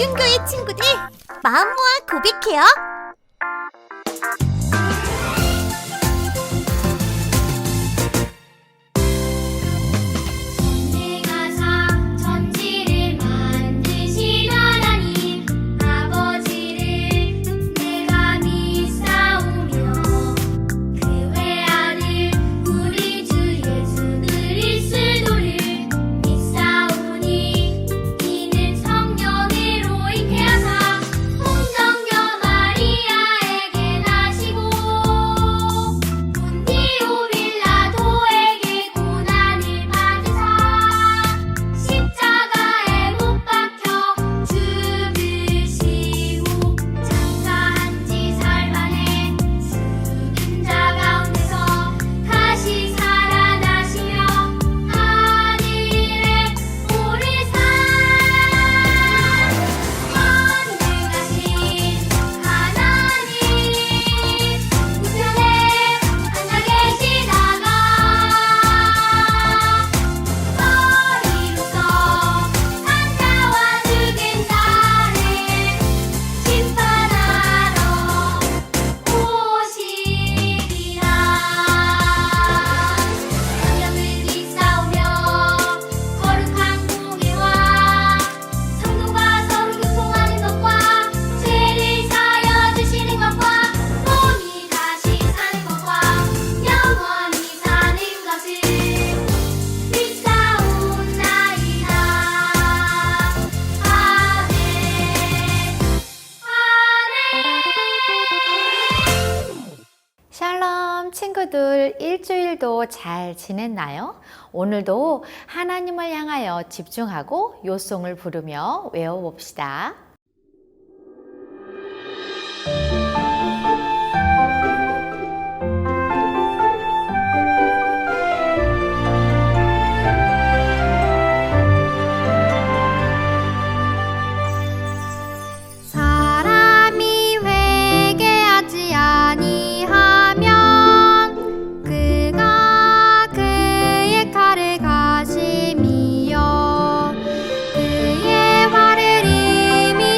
친구의 친구들, 마음 모아 고백해요. 샬롬 친구들, 일주일도 잘 지냈나요? 오늘도 하나님을 향하여 집중하고 요송을 부르며 외워봅시다. 사람이 회개하지 아니하면 그가 그의 칼을 가심이요 그의 활을 이미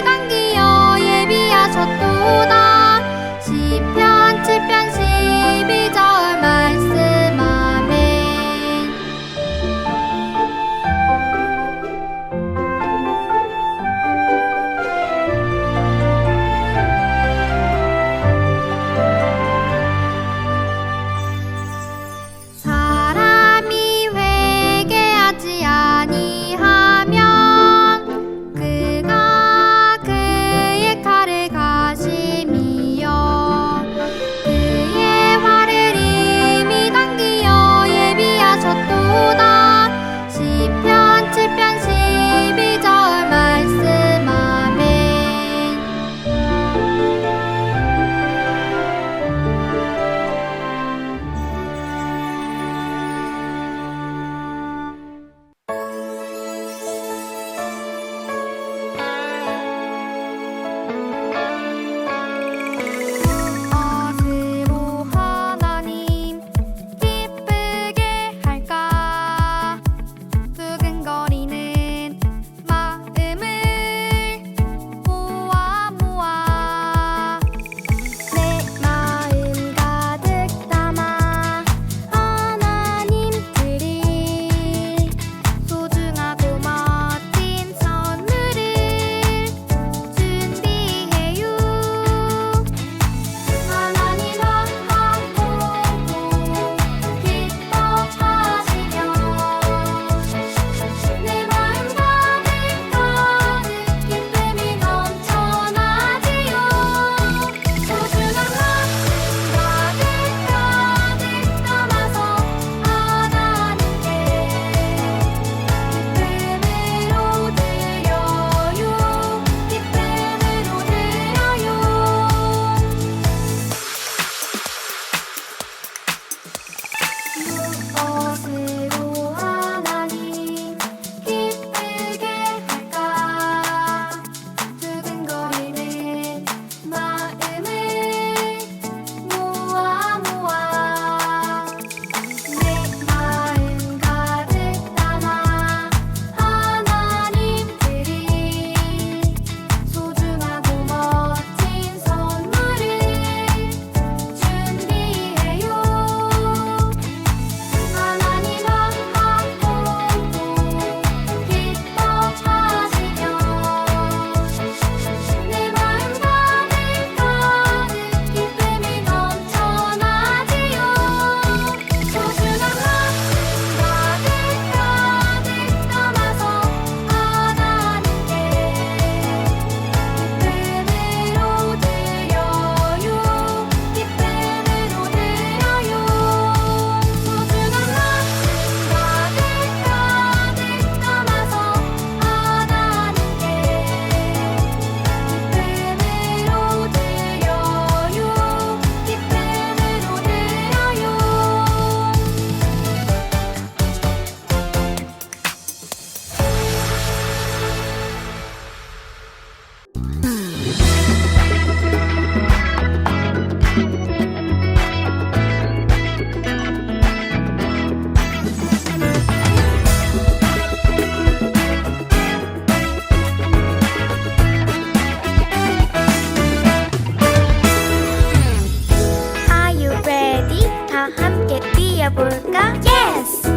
다 함께 뛰어볼까? Yes!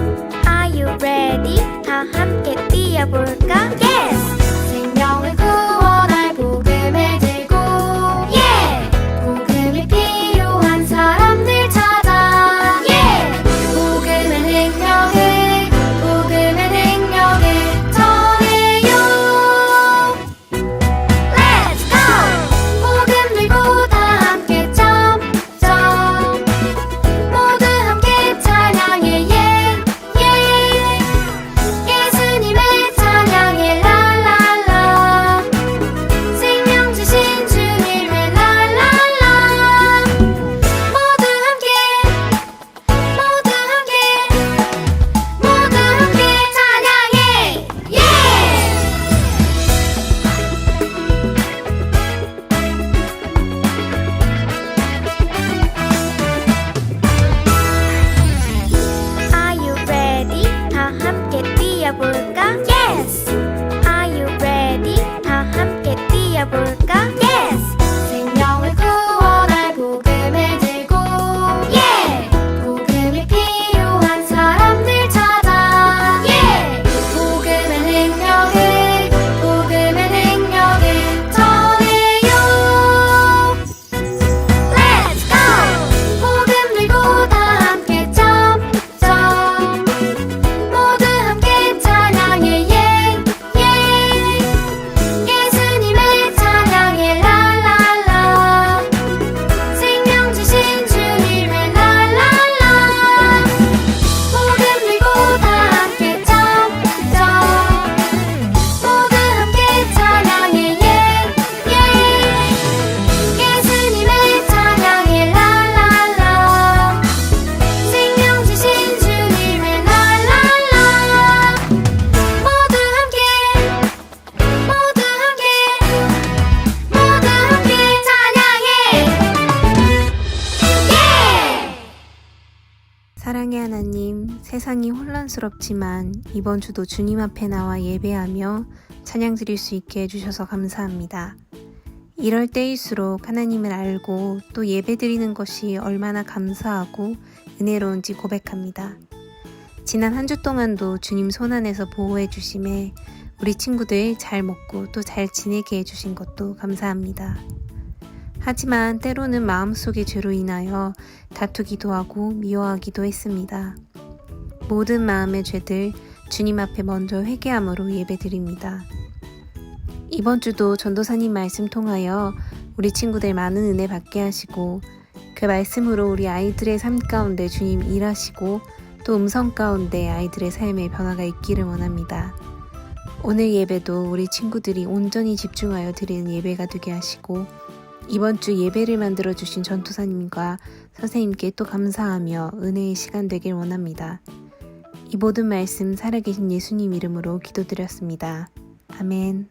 Are you ready? 다 함께 뛰어볼까? Yes! 생명을 구원할 복음을 들고 Yeah! 복음이 필요한 사람들 찾아 Yeah! 복음의 능력을 전해요 Let's go! 복음 들고 다 함께 점점 모두 함께 찬양해 yeah, yeah. 예수님의 찬양해 랄랄라 생명 주신 주님의 랄랄라 모두 함께 찬양해 yeah! Are you ready? 다 함께 뛰어볼까? Yes! Are you ready? 다 함께 뛰어볼까? Yes! 생명을 구원할 복음을 들고 Yeah! 복음이 필요한 사람들 찾아 Yeah! 복음의 능력을 전해요 Let's go! 복음 들고 다 함께 점점 모두 함께 찬양해 yeah, yeah. 예수님의 찬양해 랄랄라 생명 주신 주님의 랄랄라 복음 들고 다 함께 점점 모두 함께 찬양해 yeah, yeah. 예수님의 찬양해 랄랄라 생명 주신 주님의 랄랄라 모두 함께 찬양해 yeah! 사랑의 하나님, 세상이 혼란스럽지만 이번 주도 주님 앞에 나와 예배하며 찬양 드릴 수 있게 해주셔서 감사합니다. 이럴 때일수록 하나님을 알고 또 예배 드리는 것이 얼마나 감사하고 은혜로운지 고백합니다. 지난 한 주 동안도 주님 손안에서 보호해 주심에 우리 친구들 잘 먹고 또 잘 지내게 해주신 것도 감사합니다. 하지만 때로는 마음속의 죄로 인하여 다투기도 하고 미워하기도 했습니다. 모든 마음의 죄들 주님 앞에 먼저 회개함으로 예배드립니다. 이번 주도 전도사님 말씀 통하여 우리 친구들 많은 은혜 받게 하시고 그 말씀으로 우리 아이들의 삶 가운데 주님 일하시고 또 음성 가운데 아이들의 삶에 변화가 있기를 원합니다. 오늘 예배도 우리 친구들이 온전히 집중하여 드리는 예배가 되게 하시고 이번 주 예배를 만들어주신 전도사님과 선생님께 또 감사하며 은혜의 시간 되길 원합니다. 이 모든 말씀 살아계신 예수님 이름으로 기도드렸습니다. 아멘.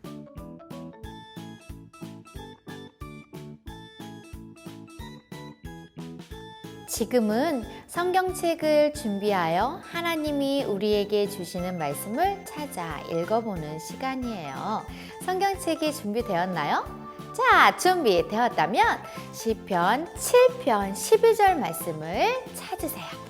지금은 성경책을 준비하여 하나님이 우리에게 주시는 말씀을 찾아 읽어보는 시간이에요. 성경책이 준비되었나요? 자, 준비되었다면 시편 7편 12절 말씀을 찾으세요.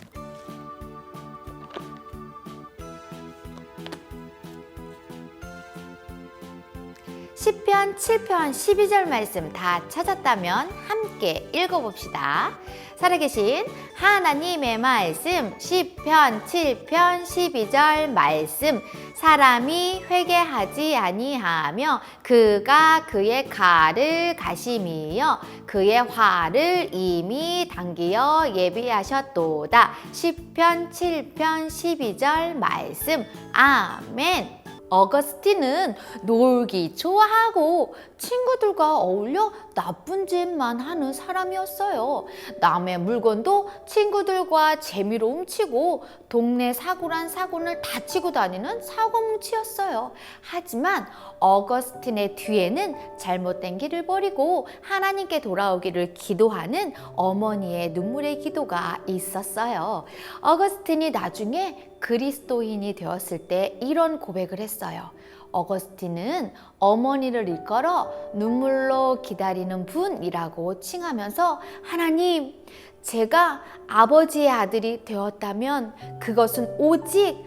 시편 7편 12절 말씀 다 찾았다면 함께 읽어봅시다. 살아계신 하나님의 말씀 시편 7편 12절 말씀 사람이 회개하지 아니하며 그가 그의 칼을 가심이여 그의 활을 이미 당기어 예비하셨도다. 시편 7편 12절 말씀 아멘. 어거스틴은 놀기 좋아하고 친구들과 어울려 나쁜 짓만 하는 사람이었어요. 남의 물건도 친구들과 재미로 훔치고 동네 사고란 사고를 다 치고 다니는 사고뭉치였어요. 하지만 어거스틴의 뒤에는 잘못된 길을 버리고 하나님께 돌아오기를 기도하는 어머니의 눈물의 기도가 있었어요. 어거스틴이 나중에 그리스도인이 되었을 때 이런 고백을 했어요. 어거스틴은 어머니를 일컬어 눈물로 기다리는 분이라고 칭하면서 하나님, 제가 아버지의 아들이 되었다면 그것은 오직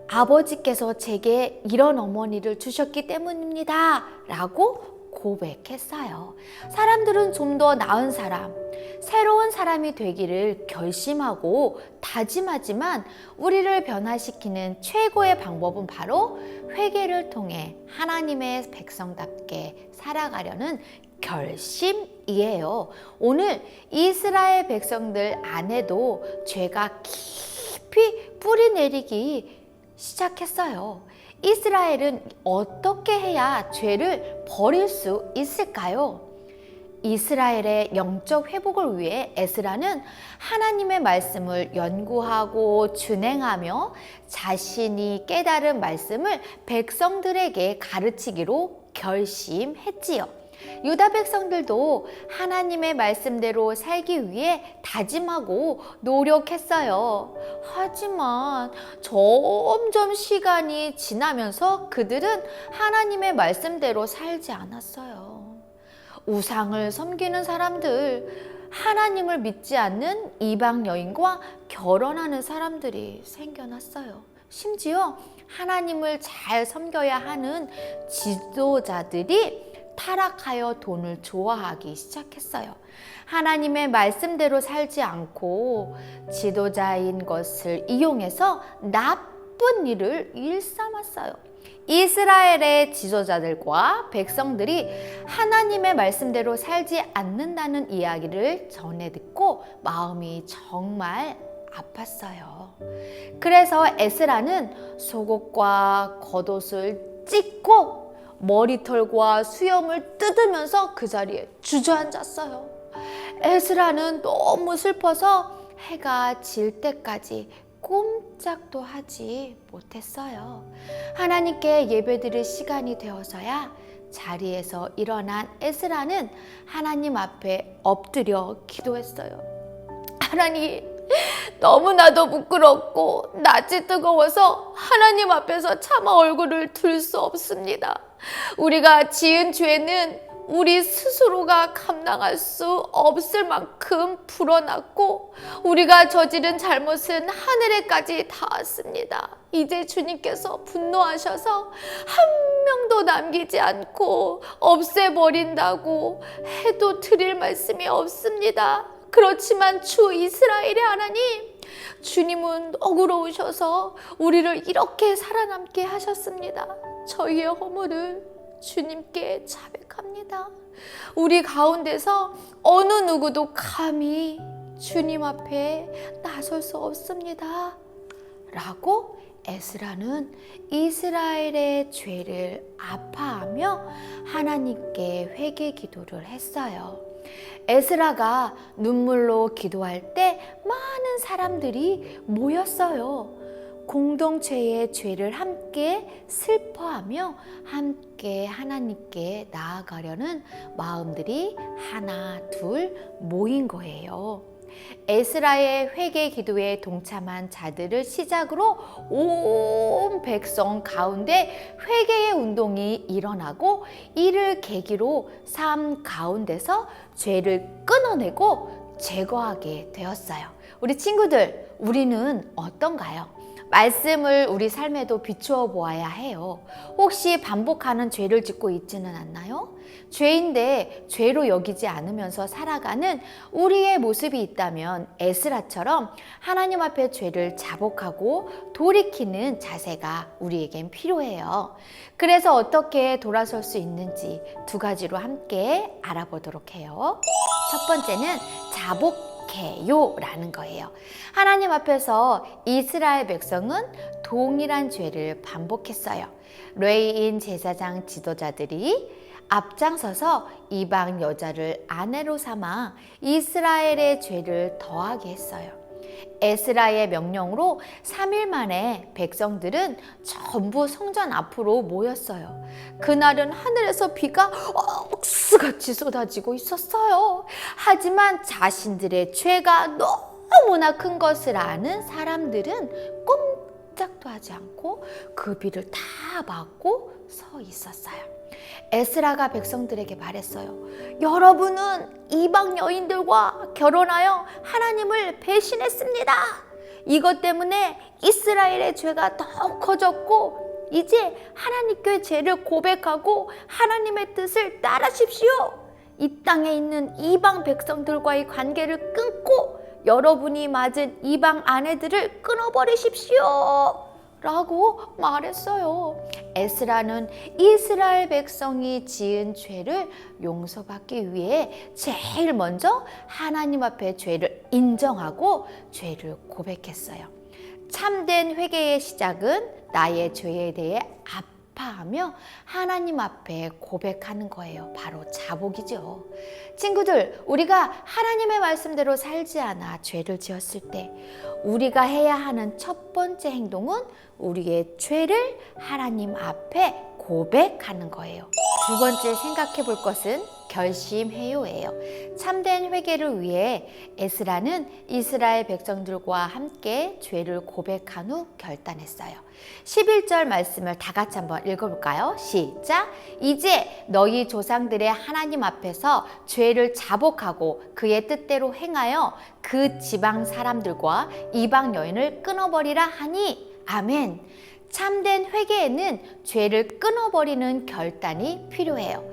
아버지께서 제게 이런 어머니를 주셨기 때문입니다 라고 고백했어요. 사람들은 좀 더 나은 사람, 새로운 사람이 되기를 결심하고 다짐하지만 우리를 변화시키는 최고의 방법은 바로 회개를 통해 하나님의 백성답게 살아가려는 결심이에요. 오늘 이스라엘 백성들 안에도 죄가 깊이 뿌리 내리기 시작했어요. 이스라엘은 어떻게 해야 죄를 버릴 수 있을까요? 이스라엘의 영적 회복을 위해 에스라는 하나님의 말씀을 연구하고 준행하며 자신이 깨달은 말씀을 백성들에게 가르치기로 결심했지요. 유다 백성들도 하나님의 말씀대로 살기 위해 다짐하고 노력했어요. 하지만 점점 시간이 지나면서 그들은 하나님의 말씀대로 살지 않았어요. 우상을 섬기는 사람들, 하나님을 믿지 않는 이방 여인과 결혼하는 사람들이 생겨났어요. 심지어 하나님을 잘 섬겨야 하는 지도자들이 타락하여 돈을 좋아하기 시작했어요. 하나님의 말씀대로 살지 않고 지도자인 것을 이용해서 나쁜 일을 일삼았어요. 이스라엘의 지도자들과 백성들이 하나님의 말씀대로 살지 않는다는 이야기를 전해 듣고 마음이 정말 아팠어요. 그래서 에스라는 속옷과 겉옷을 찢고 머리털과 수염을 뜯으면서 그 자리에 주저앉았어요. 에스라는 너무 슬퍼서 해가 질 때까지 꼼짝도 하지 못했어요. 하나님께 예배드릴 시간이 되어서야 자리에서 일어난 에스라는 하나님 앞에 엎드려 기도했어요. 하나님, 너무나도 부끄럽고 낯이 뜨거워서 하나님 앞에서 차마 얼굴을 들 수 없습니다. 우리가 지은 죄는 우리 스스로가 감당할 수 없을 만큼 불어났고 우리가 저지른 잘못은 하늘에까지 닿았습니다. 이제 주님께서 분노하셔서 한 명도 남기지 않고 없애버린다고 해도 드릴 말씀이 없습니다. 그렇지만 주 이스라엘의 하나님, 주님은 너그러우셔서 우리를 이렇게 살아남게 하셨습니다. 저희의 허물을 주님께 자백합니다. 우리 가운데서 어느 누구도 감히 주님 앞에 나설 수 없습니다. 라고 에스라는 이스라엘의 죄를 아파하며 하나님께 회개 기도를 했어요. 에스라가 눈물로 기도할 때 많은 사람들이 모였어요. 공동체의 죄를 함께 슬퍼하며 함께 하나님께 나아가려는 마음들이 하나 둘 모인 거예요. 에스라의 회개 기도에 동참한 자들을 시작으로 온 백성 가운데 회개의 운동이 일어나고 이를 계기로 삶 가운데서 죄를 끊어내고 제거하게 되었어요. 우리 친구들, 우리는 어떤가요? 말씀을 우리 삶에도 비추어 보아야 해요. 혹시 반복하는 죄를 짓고 있지는 않나요? 죄인데 죄로 여기지 않으면서 살아가는 우리의 모습이 있다면 에스라처럼 하나님 앞에 죄를 자복하고 돌이키는 자세가 우리에겐 필요해요. 그래서 어떻게 돌아설 수 있는지 두 가지로 함께 알아보도록 해요. 첫 번째는 자복해요라는 거예요. 하나님 앞에서 이스라엘 백성은 동일한 죄를 반복했어요. 레위인 제사장 지도자들이 앞장서서 이방 여자를 아내로 삼아 이스라엘의 죄를 더하게 했어요. 에스라의 명령으로 3일 만에 백성들은 전부 성전 앞으로 모였어요. 그날은 하늘에서 비가 억수같이 쏟아지고 있었어요. 하지만 자신들의 죄가 너무나 큰 것을 아는 사람들은 꼼짝도 하지 않고 그 비를 다 맞고 서 있었어요. 에스라가 백성들에게 말했어요. 여러분은 이방 여인들과 결혼하여 하나님을 배신했습니다. 이것 때문에 이스라엘의 죄가 더 커졌고 이제 하나님께 죄를 고백하고 하나님의 뜻을 따르십시오. 이 땅에 있는 이방 백성들과의 관계를 끊고 여러분이 맞은 이방 아내들을 끊어버리십시오. 라고 말했어요. 에스라는 이스라엘 백성이 지은 죄를 용서받기 위해 제일 먼저 하나님 앞에 죄를 인정하고 죄를 고백했어요. 참된 회개의 시작은 나의 죄에 대해 아파하며 하나님 앞에 고백하는 거예요. 바로 자복이죠. 친구들, 우리가 하나님의 말씀대로 살지 않아 죄를 지었을 때 우리가 해야 하는 첫 번째 행동은 우리의 죄를 하나님 앞에 고백하는 거예요. 두 번째 생각해 볼 것은 결심해요예요. 참된 회개를 위해 에스라는 이스라엘 백성들과 함께 죄를 고백한 후 결단했어요. 11절 말씀을 다 같이 한번 읽어볼까요? 시작! 이제 너희 조상들의 하나님 앞에서 죄를 자복하고 그의 뜻대로 행하여 그 지방 사람들과 이방 여인을 끊어버리라 하니 아멘. 참된 회개에는 죄를 끊어버리는 결단이 필요해요.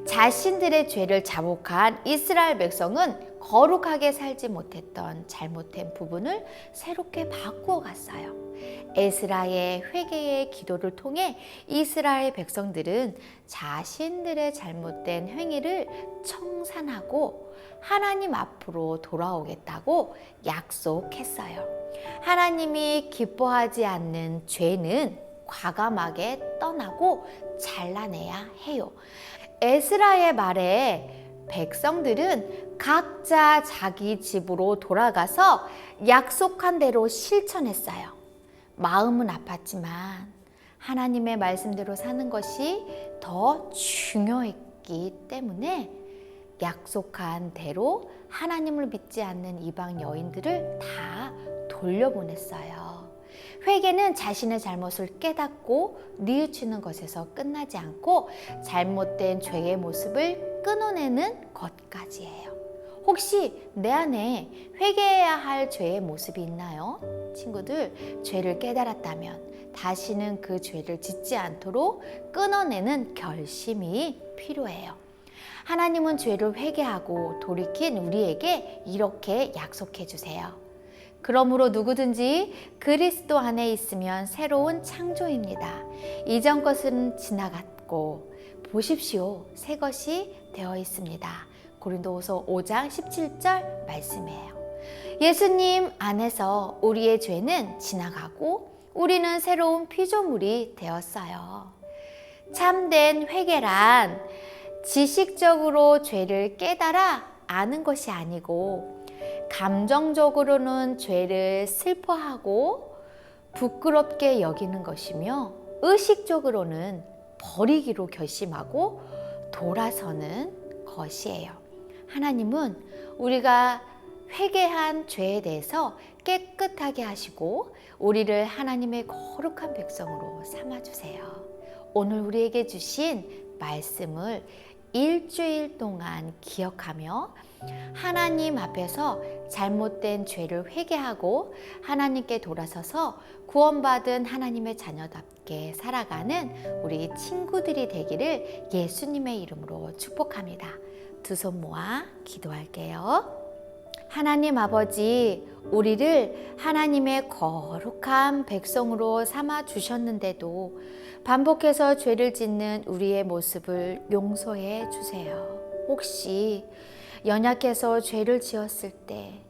자신들의 죄를 자복한 이스라엘 백성은 거룩하게 살지 못했던 잘못된 부분을 새롭게 바꾸어 갔어요. 에스라의 회개의 기도를 통해 이스라엘 백성들은 자신들의 잘못된 행위를 청산하고 하나님 앞으로 돌아오겠다고 약속했어요. 하나님이 기뻐하지 않는 죄는 과감하게 떠나고 잘라내야 해요. 에스라의 말에 백성들은 각자 자기 집으로 돌아가서 약속한 대로 실천했어요. 마음은 아팠지만 하나님의 말씀대로 사는 것이 더 중요했기 때문에 약속한 대로 하나님을 믿지 않는 이방 여인들을 다 돌려보냈어요. 회개는 자신의 잘못을 깨닫고 뉘우치는 것에서 끝나지 않고 잘못된 죄의 모습을 끊어내는 것까지예요. 혹시 내 안에 회개해야 할 죄의 모습이 있나요? 친구들, 죄를 깨달았다면 다시는 그 죄를 짓지 않도록 끊어내는 결심이 필요해요. 하나님은 죄를 회개하고 돌이킨 우리에게 이렇게 약속해 주세요. 그러므로 누구든지 그리스도 안에 있으면 새로운 창조입니다. 이전 것은 지나갔고 보십시오, 새 것이 되어 있습니다. 고린도후서 5장 17절 말씀이에요. 예수님 안에서 우리의 죄는 지나가고 우리는 새로운 피조물이 되었어요. 참된 회개란 지식적으로 죄를 깨달아 아는 것이 아니고 감정적으로는 죄를 슬퍼하고 부끄럽게 여기는 것이며 의식적으로는 버리기로 결심하고 돌아서는 것이에요. 하나님은 우리가 회개한 죄에 대해서 깨끗하게 하시고 우리를 하나님의 거룩한 백성으로 삼아주세요. 오늘 우리에게 주신 말씀을 일주일 동안 기억하며 하나님 앞에서 잘못된 죄를 회개하고 하나님께 돌아서서 구원받은 하나님의 자녀답게 살아가는 우리 친구들이 되기를 예수님의 이름으로 축복합니다. 두 손 모아 기도할게요. 하나님 아버지, 우리를 하나님의 거룩한 백성으로 삼아 주셨는데도 반복해서 죄를 짓는 우리의 모습을 용서해 주세요. 혹시 연약해서 죄를 지었을 때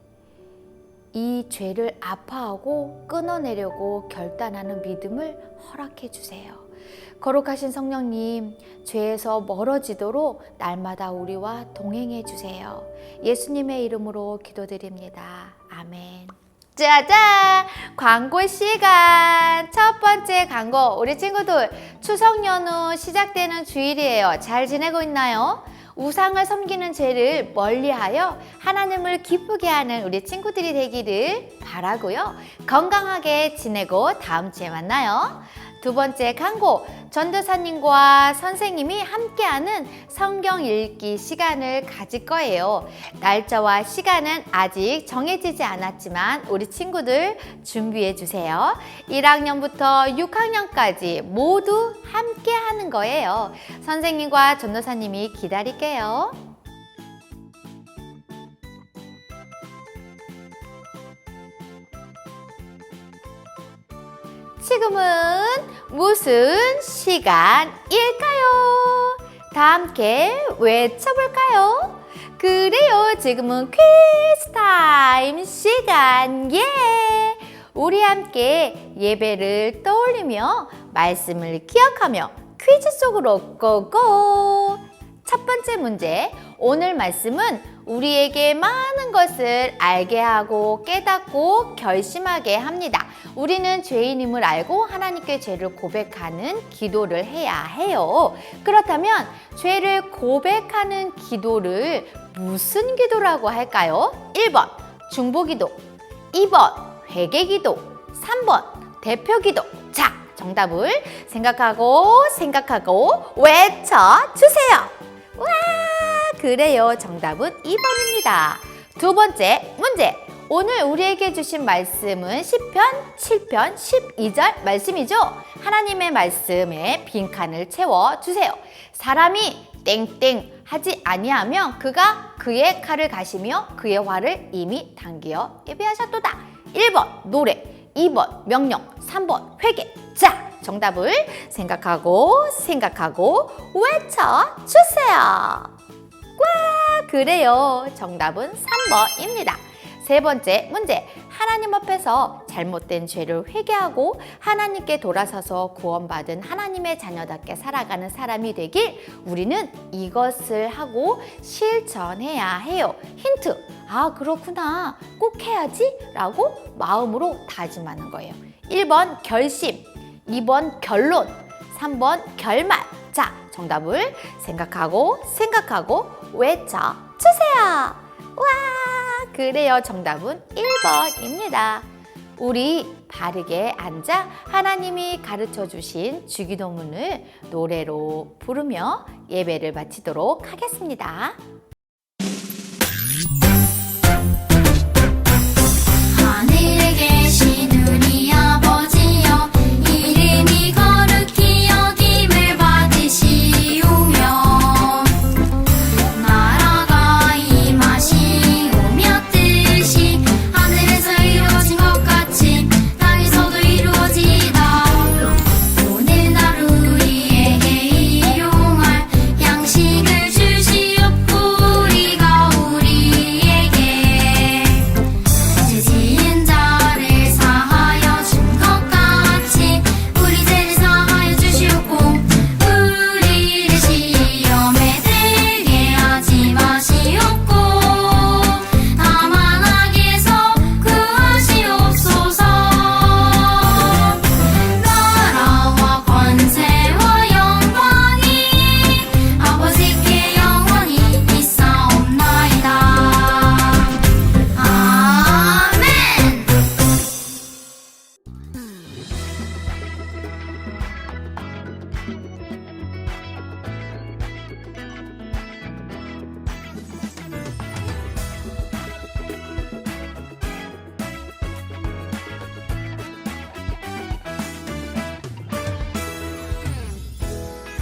이 죄를 아파하고 끊어내려고 결단하는 믿음을 허락해 주세요. 거룩하신 성령님, 죄에서 멀어지도록 날마다 우리와 동행해 주세요. 예수님의 이름으로 기도드립니다. 아멘. 짜잔! 광고 시간! 첫 번째 광고. 우리 친구들, 추석 연휴 시작되는 주일이에요. 잘 지내고 있나요? 우상을 섬기는 죄를 멀리하여 하나님을 기쁘게 하는 우리 친구들이 되기를 바라고요. 건강하게 지내고 다음 주에 만나요. 두 번째 강고, 전도사님과 선생님이 함께하는 성경 읽기 시간을 가질 거예요. 날짜와 시간은 아직 정해지지 않았지만 우리 친구들 준비해 주세요. 1학년부터 6학년까지 모두 함께하는 거예요. 선생님과 전도사님이 기다릴게요. 지금은 무슨 시간일까요? 다 함께 외쳐볼까요? 그래요, 지금은 퀴즈 타임 시간. 예! 우리 함께 예배를 떠올리며 말씀을 기억하며 퀴즈 속으로 고고! 첫 번째 문제, 오늘 말씀은 우리에게 많은 것을 알게 하고 깨닫고 결심하게 합니다. 우리는 죄인임을 알고 하나님께 죄를 고백하는 기도를 해야 해요. 그렇다면 죄를 고백하는 기도를 무슨 기도라고 할까요? 1번 중보기도, 2번 회개기도, 3번 대표기도. 자, 정답을 생각하고 외쳐주세요. 와, 그래요. 정답은 2번입니다. 두 번째 문제. 오늘 우리에게 주신 말씀은 시편 7편 12절 말씀이죠. 하나님의 말씀에 빈칸을 채워주세요. 사람이 땡땡 하지 아니하면 그가 그의 칼을 가시며 그의 활을 이미 당기어 예비하셨도다. 1번 노래, 2번 명령, 3번 회개. 자, 정답을 생각하고 외쳐주세요. 와, 그래요. 정답은 3번입니다. 세 번째 문제. 하나님 앞에서 잘못된 죄를 회개하고 하나님께 돌아서서 구원받은 하나님의 자녀답게 살아가는 사람이 되길 우리는 이것을 하고 실천해야 해요. 힌트. 아, 그렇구나. 꼭 해야지 라고 마음으로 다짐하는 거예요. 1번 결심, 2번 결론, 3번 결말. 자, 정답을 생각하고 외쳐주세요. 와, 그래요. 정답은 1번입니다. 우리 바르게 앉아 하나님이 가르쳐 주신 주기도문을 노래로 부르며 예배를 마치도록 하겠습니다. 하늘에 계신 우리 아버지여, 이름이 거룩히 여김을 받으시오며 나라가 임하시오며 뜻이 하늘에서 이루어진 것 같이 땅에서도 이루어지이다. 오늘날 우리에게 일용할 양식을 주시옵고 우리가 우리에게 죄 지은 자를 사하여 준 것 같이 우리 죄를 사하여 주시옵고 우리를 시험에 들게 하지 마시옵고 다만 악에서 구하시옵소서. 나라와 권세와 영광이 아버지께 영원히 있사옵나이다. 아멘.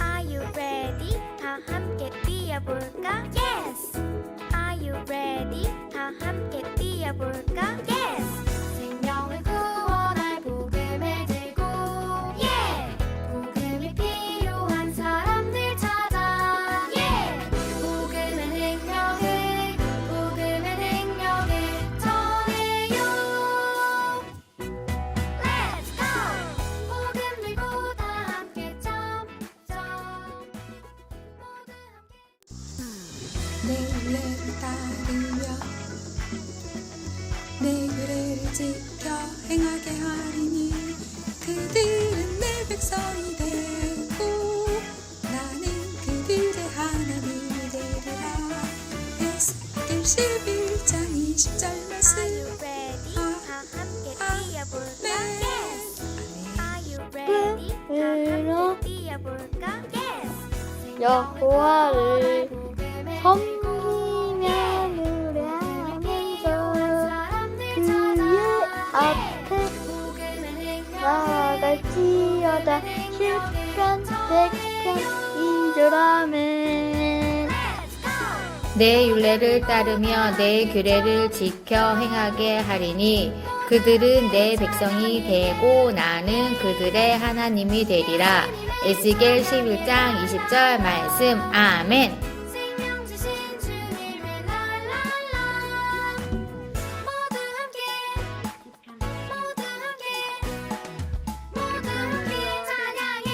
Are you ready? 다 함께 뛰어볼까? Yes! Are you ready? 다 함께 뛰어볼까? Yes! 생명을 구원할 복음을 들고 복음이 필요한 사람들 찾아 복음의 능력을 전해요. Let's go! 복음 들고 다 함께 점점 모두 함께 내 윤례를 따르며 내 규례를 지켜 행하게 하리니 그들은 내 백성이 되고 나는 그들의 하나님이 되리라. 11장 20절 말씀 Are you ready? 다 함께 뛰어볼까? Yes. Are you ready? 다 함께 뛰어볼까? Yes. 여호와를 복음의 섬기며 노래하면서 그의 앞에 나아갈지어다. 시편 100편 2절 아멘. 내 율례를 따르며 내 규례를 지켜 행하게 하리니 그들은 내 백성이 되고 나는 그들의 하나님이 되리라. 에스겔 11장 20절 말씀. 아멘. 생명 주신 주님의 랄랄라 모두 함께 찬양해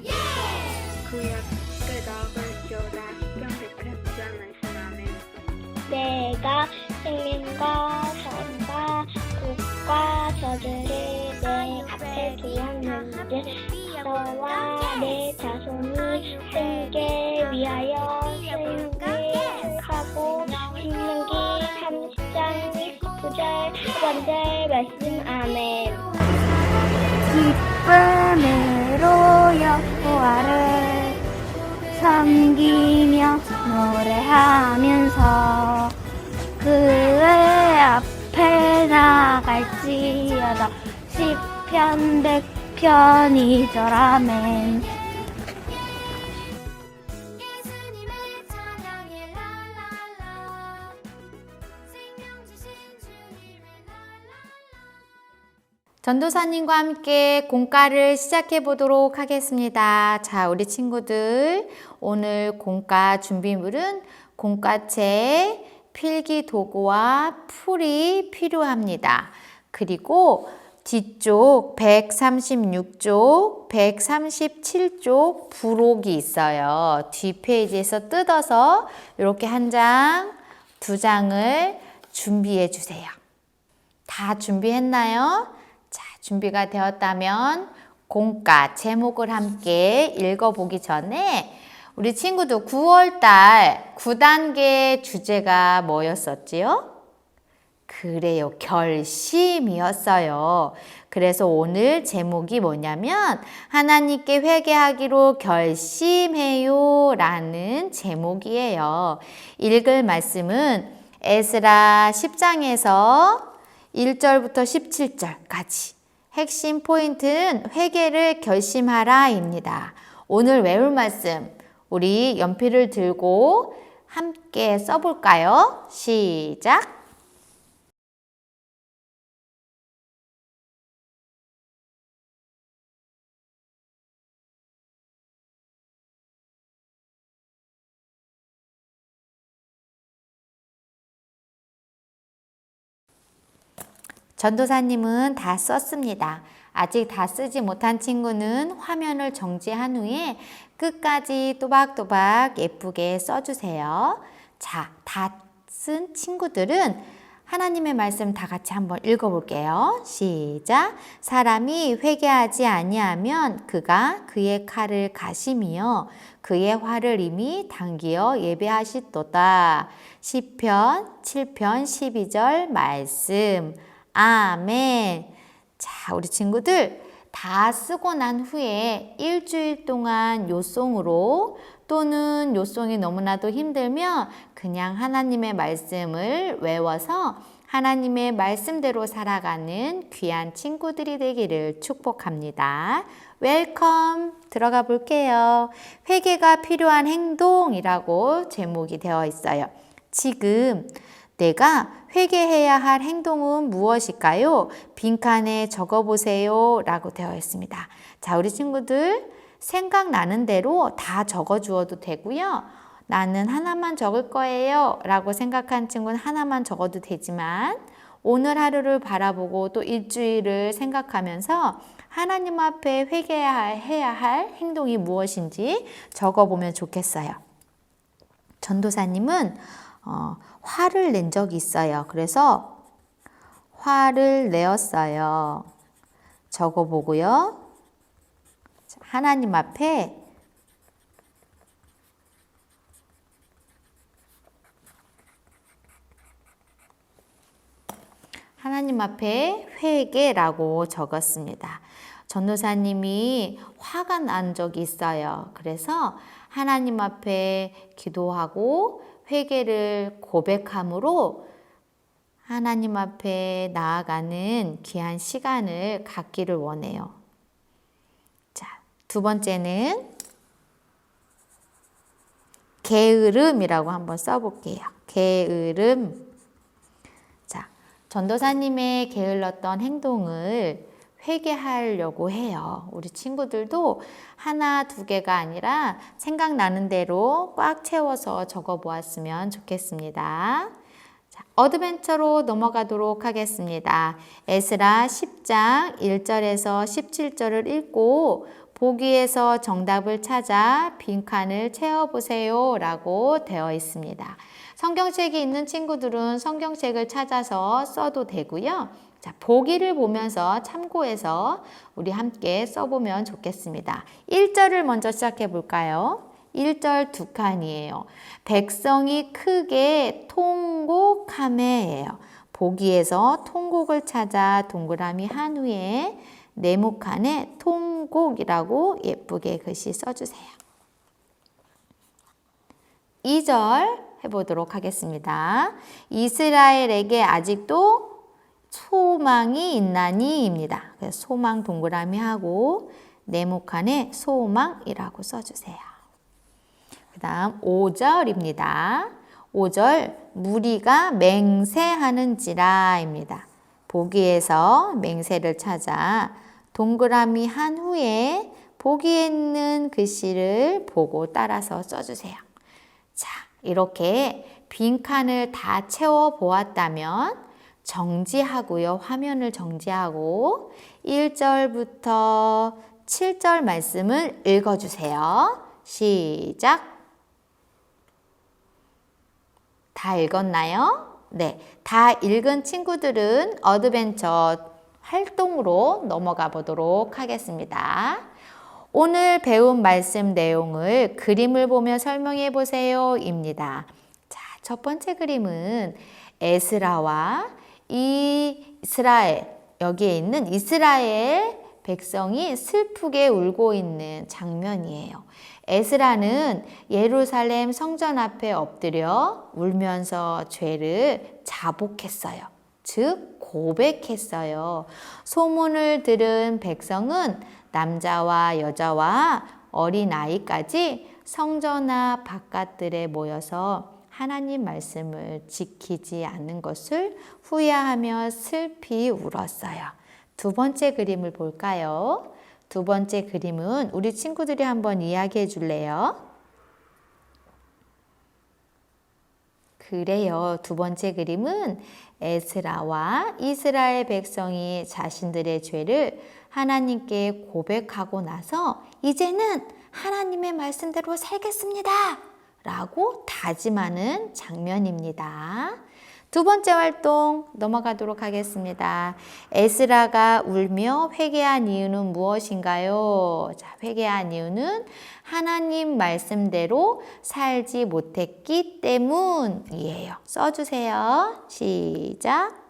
예 구약 끝없을지어다. 시편 100편 말씀 아멘. 내가 생명과 선과 국과 저주를 내 앞에 두었는즉 너와 내 자손이 생게 위하여 생기하고 신명기 30장 29절 첫 번째 말씀 아멘. 기쁨으로 여호와를 섬기며 노래하면서 그의 앞에 나갈지어다. 시편 100편 2절 아멘. 예수님의 찬양해 랄랄라 생명 주신 주님의 랄랄라 전도사님과 함께 공과를 시작해 보도록 하겠습니다. 자, 우리 친구들, 오늘 공과 준비물은 공과책, 필기 도구와 풀이 필요합니다. 그리고 뒤쪽 136쪽, 137쪽 부록이 있어요. 뒷페이지에서 뜯어서 이렇게 한 장, 두 장을 준비해 주세요. 다 준비했나요? 자, 준비가 되었다면 공과 제목을 함께 읽어보기 전에 우리 친구들 9월달 9단계 주제가 뭐였었지요? 그래요, 결심이었어요. 그래서 오늘 제목이 뭐냐면 하나님께 회개하기로 결심해요 라는 제목이에요. 읽을 말씀은 에스라 10장에서 1절부터 17절까지. 핵심 포인트는 회개를 결심하라입니다. 오늘 외울 말씀 우리 연필을 들고 함께 써볼까요? 시작! 전도사님은 다 썼습니다. 아직 다 쓰지 못한 친구는 화면을 정지한 후에 끝까지 또박또박 예쁘게 써주세요. 자, 다 쓴 친구들은 하나님의 말씀 다 같이 한번 읽어볼게요. 시작! 사람이 회개하지 아니하면 그가 그의 칼을 가시며 그의 화를 이미 당기어 예배하시도다. 시편 7편 12절 말씀. 아멘. 자, 우리 친구들 다 쓰고 난 후에 일주일 동안 요송으로 또는 요송이 너무나도 힘들면 그냥 하나님의 말씀을 외워서 하나님의 말씀대로 살아가는 귀한 친구들이 되기를 축복합니다. 웰컴! 들어가 볼게요. 회개가 필요한 행동이라고 제목이 되어 있어요. 지금 내가 회개해야 할 행동은 무엇일까요? 빈칸에 적어보세요 라고 되어 있습니다. 자, 우리 친구들 생각나는 대로 다 적어주어도 되고요. 나는 하나만 적을 거예요 라고 생각한 친구는 하나만 적어도 되지만 오늘 하루를 바라보고 또 일주일을 생각하면서 하나님 앞에 회개해야 할 행동이 무엇인지 적어보면 좋겠어요. 전도사님은 화를 낸 적이 있어요. 그래서 화를 내었어요. 적어보고요. 하나님 앞에 하나님 앞에 회개라고 적었습니다. 전도사님이 화가 난 적이 있어요. 그래서 하나님 앞에 기도하고 회개를 고백함으로 하나님 앞에 나아가는 귀한 시간을 갖기를 원해요. 자, 두 번째는 게으름이라고 한번 써볼게요. 게으름. 자, 전도사님의 게을렀던 행동을 회개하려고 해요. 우리 친구들도 하나, 두 개가 아니라 생각나는 대로 꽉 채워서 적어 보았으면 좋겠습니다. 자, 어드벤처로 넘어가도록 하겠습니다. 에스라 10장 1절에서 17절을 읽고 보기에서 정답을 찾아 빈칸을 채워보세요 라고 되어 있습니다. 성경책이 있는 친구들은 성경책을 찾아서 써도 되고요. 자, 보기를 보면서 참고해서 우리 함께 써보면 좋겠습니다. 1절을 먼저 시작해 볼까요? 1절 두 칸이에요. 백성이 크게 통곡하매예요. 보기에서 통곡을 찾아 동그라미 한 후에 네모칸에 통곡이라고 예쁘게 글씨 써주세요. 2절 해보도록 하겠습니다. 이스라엘에게 아직도 소망이 있나니입니다. 그래서 소망 동그라미 하고 네모칸에 소망이라고 써주세요. 그 다음 5절입니다. 5절 무리가 맹세하는지라입니다. 보기에서 맹세를 찾아 동그라미 한 후에 보기에 있는 글씨를 보고 따라서 써주세요. 자, 이렇게 빈칸을 다 채워 보았다면 정지하고요. 화면을 정지하고 1절부터 7절 말씀을 읽어주세요. 시작. 다 읽었나요? 네, 다 읽은 친구들은 어드벤처 활동으로 넘어가 보도록 하겠습니다. 오늘 배운 말씀 내용을 그림을 보며 설명해 보세요 입니다. 자, 첫 번째 그림은 에스라와 이스라엘, 여기에 있는 이스라엘 백성이 슬프게 울고 있는 장면이에요. 에스라는 예루살렘 성전 앞에 엎드려 울면서 죄를 자복했어요. 즉 고백했어요. 소문을 들은 백성은 남자와 여자와 어린아이까지 성전 앞 바깥들에 모여서 하나님 말씀을 지키지 않는 것을 후회하며 슬피 울었어요. 두 번째 그림을 볼까요? 두 번째 그림은 우리 친구들이 한번 이야기해 줄래요? 그래요. 두 번째 그림은 에스라와 이스라엘 백성이 자신들의 죄를 하나님께 고백하고 나서 이제는 하나님의 말씀대로 살겠습니다 라고 다짐하는 장면입니다. 두 번째 활동 넘어가도록 하겠습니다. 에스라가 울며 회개한 이유는 무엇인가요? 자, 회개한 이유는 하나님 말씀대로 살지 못했기 때문이에요. 써주세요. 시작.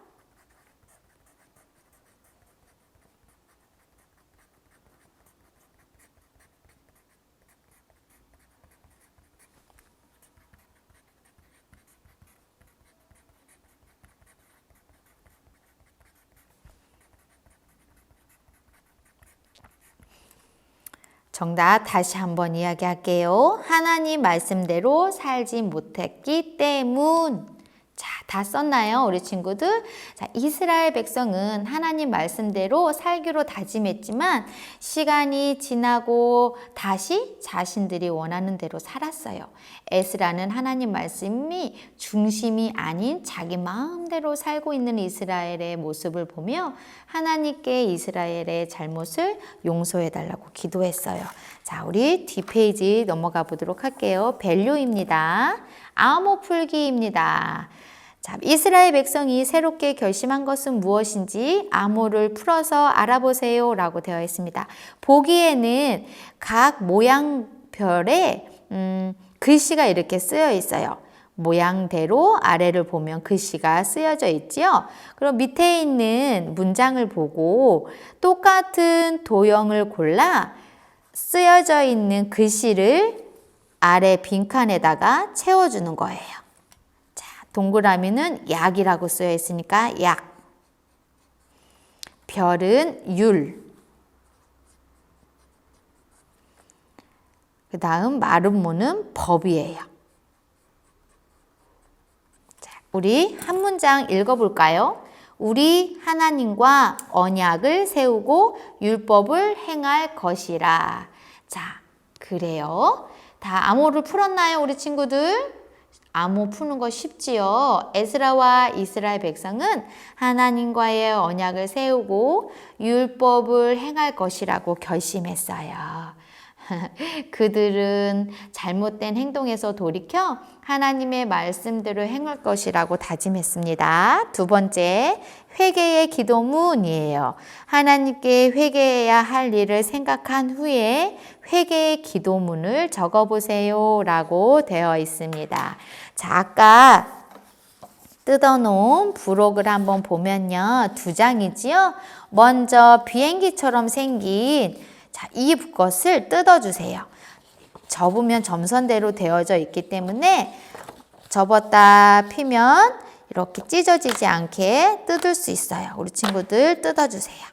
정답 다시 한번 이야기할게요. 하나님 말씀대로 살지 못했기 때문. 자, 다 썼나요? 우리 친구들? 자, 이스라엘 백성은 하나님 말씀대로 살기로 다짐했지만 시간이 지나고 다시 자신들이 원하는 대로 살았어요. 에스라는 하나님 말씀이 중심이 아닌 자기 마음대로 살고 있는 이스라엘의 모습을 보며 하나님께 이스라엘의 잘못을 용서해달라고 기도했어요. 자, 우리 뒷페이지 넘어가 보도록 할게요. 밸류입니다. 암호 풀기입니다. 자, 이스라엘 백성이 새롭게 결심한 것은 무엇인지 암호를 풀어서 알아보세요 라고 되어 있습니다. 보기에는 각 모양별에 글씨가 이렇게 쓰여 있어요. 모양대로 아래를 보면 글씨가 쓰여져 있지요. 그럼 밑에 있는 문장을 보고 똑같은 도형을 골라 쓰여져 있는 글씨를 아래 빈칸에다가 채워주는 거예요. 자, 동그라미는 약이라고 쓰여 있으니까 약. 별은 율. 그 다음 마름모는 법이에요. 자, 우리 한 문장 읽어볼까요? 우리 하나님과 언약을 세우고 율법을 행할 것이라. 자, 그래요. 다 암호를 풀었나요, 우리 친구들? 암호 푸는 거 쉽지요. 에스라와 이스라엘 백성은 하나님과의 언약을 세우고 율법을 행할 것이라고 결심했어요. 그들은 잘못된 행동에서 돌이켜 하나님의 말씀대로 행할 것이라고 다짐했습니다. 두 번째, 회개의 기도문이에요. 하나님께 회개해야 할 일을 생각한 후에 회개의 기도문을 적어보세요 라고 되어 있습니다. 자, 아까 뜯어놓은 부록을 한번 보면요. 2장이지요. 먼저 비행기처럼 생긴 이것을 뜯어주세요. 접으면 점선대로 되어져 있기 때문에 접었다 피면 이렇게 찢어지지 않게 뜯을 수 있어요. 우리 친구들 뜯어주세요.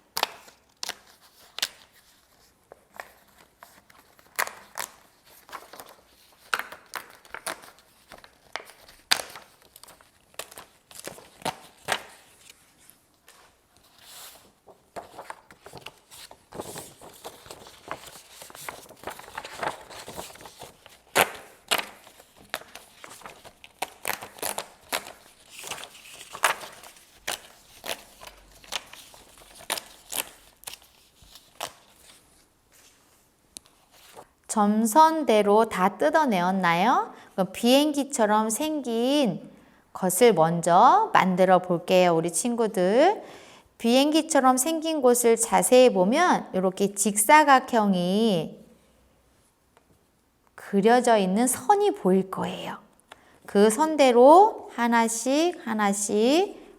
점선대로 다 뜯어내었나요? 그럼 비행기처럼 생긴 것을 먼저 만들어 볼게요, 우리 친구들. 비행기처럼 생긴 곳을 자세히 보면 이렇게 직사각형이 그려져 있는 선이 보일 거예요. 그 선대로 하나씩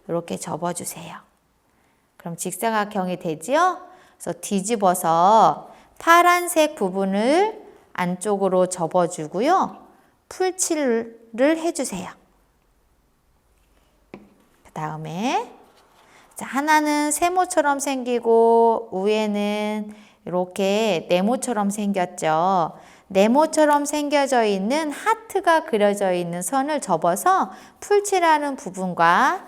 이렇게 접어주세요. 그럼 직사각형이 되지요? 그래서 뒤집어서 파란색 부분을 안쪽으로 접어주고요. 풀칠을 해주세요. 그 다음에 하나는 세모처럼 생기고 위에는 이렇게 네모처럼 생겼죠. 네모처럼 생겨져 있는 하트가 그려져 있는 선을 접어서 풀칠하는 부분과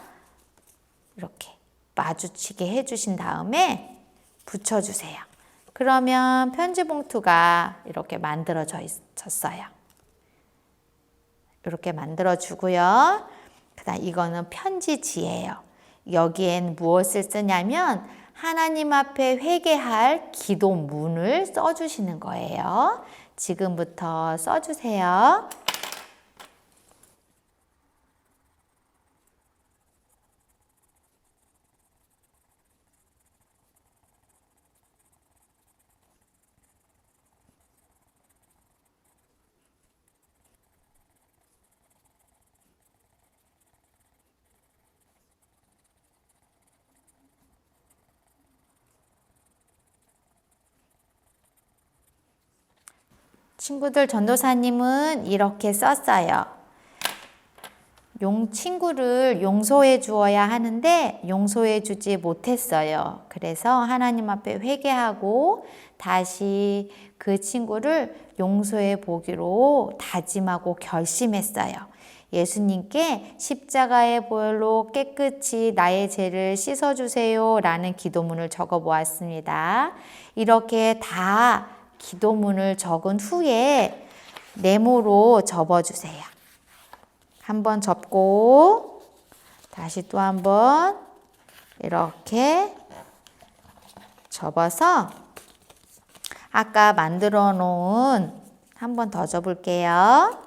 이렇게 마주치게 해주신 다음에 붙여주세요. 그러면 편지 봉투가 이렇게 만들어졌어요. 이렇게 만들어주고요. 그다음 이거는 편지지예요. 여기엔 무엇을 쓰냐면 하나님 앞에 회개할 기도문을 써주시는 거예요. 지금부터 써주세요. 친구들, 전도사님은 이렇게 썼어요. 친구를 용서해 주어야 하는데 용서해 주지 못했어요. 그래서 하나님 앞에 회개하고 다시 그 친구를 용서해 보기로 다짐하고 결심했어요. 예수님께 십자가의 보혈로 깨끗이 나의 죄를 씻어주세요 라는 기도문을 적어 보았습니다. 이렇게 다 기도문을 적은 후에 네모로 접어주세요. 한번 접고 다시 또 한번 이렇게 접어서 아까 만들어 놓은 한 번 더 접을게요.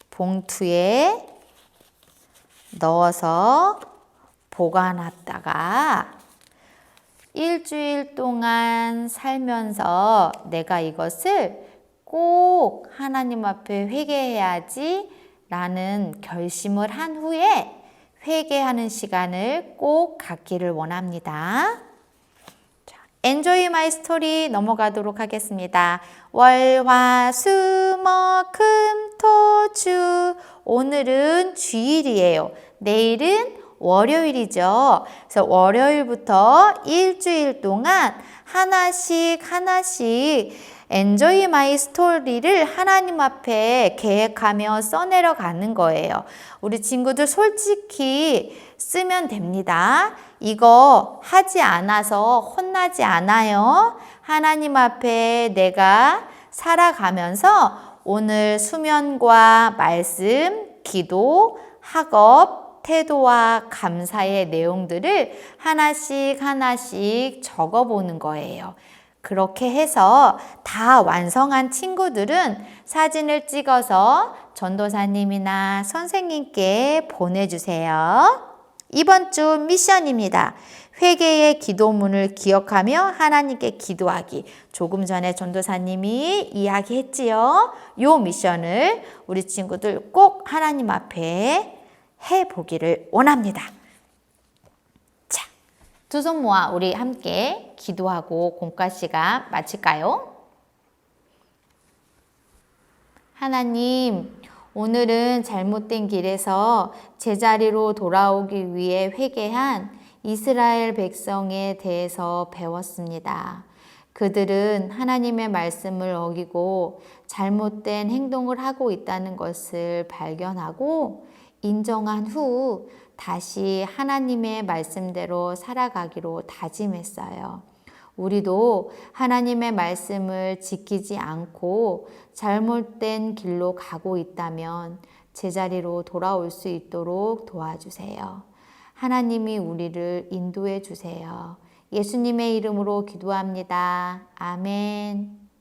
봉투에 넣어서 보관했다가 일주일 동안 살면서 내가 이것을 꼭 하나님 앞에 회개해야지 라는 결심을 한 후에 회개하는 시간을 꼭 갖기를 원합니다. 자, Enjoy my story 넘어가도록 하겠습니다. 월, 화, 수, 목, 금, 토, 주. 오늘은 주일이에요. 내일은 월요일이죠. 그래서 월요일부터 일주일 동안 하나씩 Enjoy my story를 하나님 앞에 계획하며 써내려 가는 거예요. 우리 친구들 솔직히 쓰면 됩니다. 이거 하지 않아서 혼나지 않아요. 하나님 앞에 내가 살아가면서 오늘 수면과 말씀, 기도, 학업, 태도와 감사의 내용들을 하나씩 적어보는 거예요. 그렇게 해서 다 완성한 친구들은 사진을 찍어서 전도사님이나 선생님께 보내주세요. 이번 주 미션입니다. 회개의 기도문을 기억하며 하나님께 기도하기. 조금 전에 전도사님이 이야기했지요. 요 미션을 우리 친구들 꼭 하나님 앞에 해보기를 원합니다. 두 손 모아 우리 함께 기도하고 공과 시간 마칠까요? 하나님, 오늘은 잘못된 길에서 제자리로 돌아오기 위해 회개한 이스라엘 백성에 대해서 배웠습니다. 그들은 하나님의 말씀을 어기고 잘못된 행동을 하고 있다는 것을 발견하고 인정한 후 다시 하나님의 말씀대로 살아가기로 다짐했어요. 우리도 하나님의 말씀을 지키지 않고 잘못된 길로 가고 있다면 제자리로 돌아올 수 있도록 도와주세요. 하나님이 우리를 인도해 주세요. 예수님의 이름으로 기도합니다. 아멘.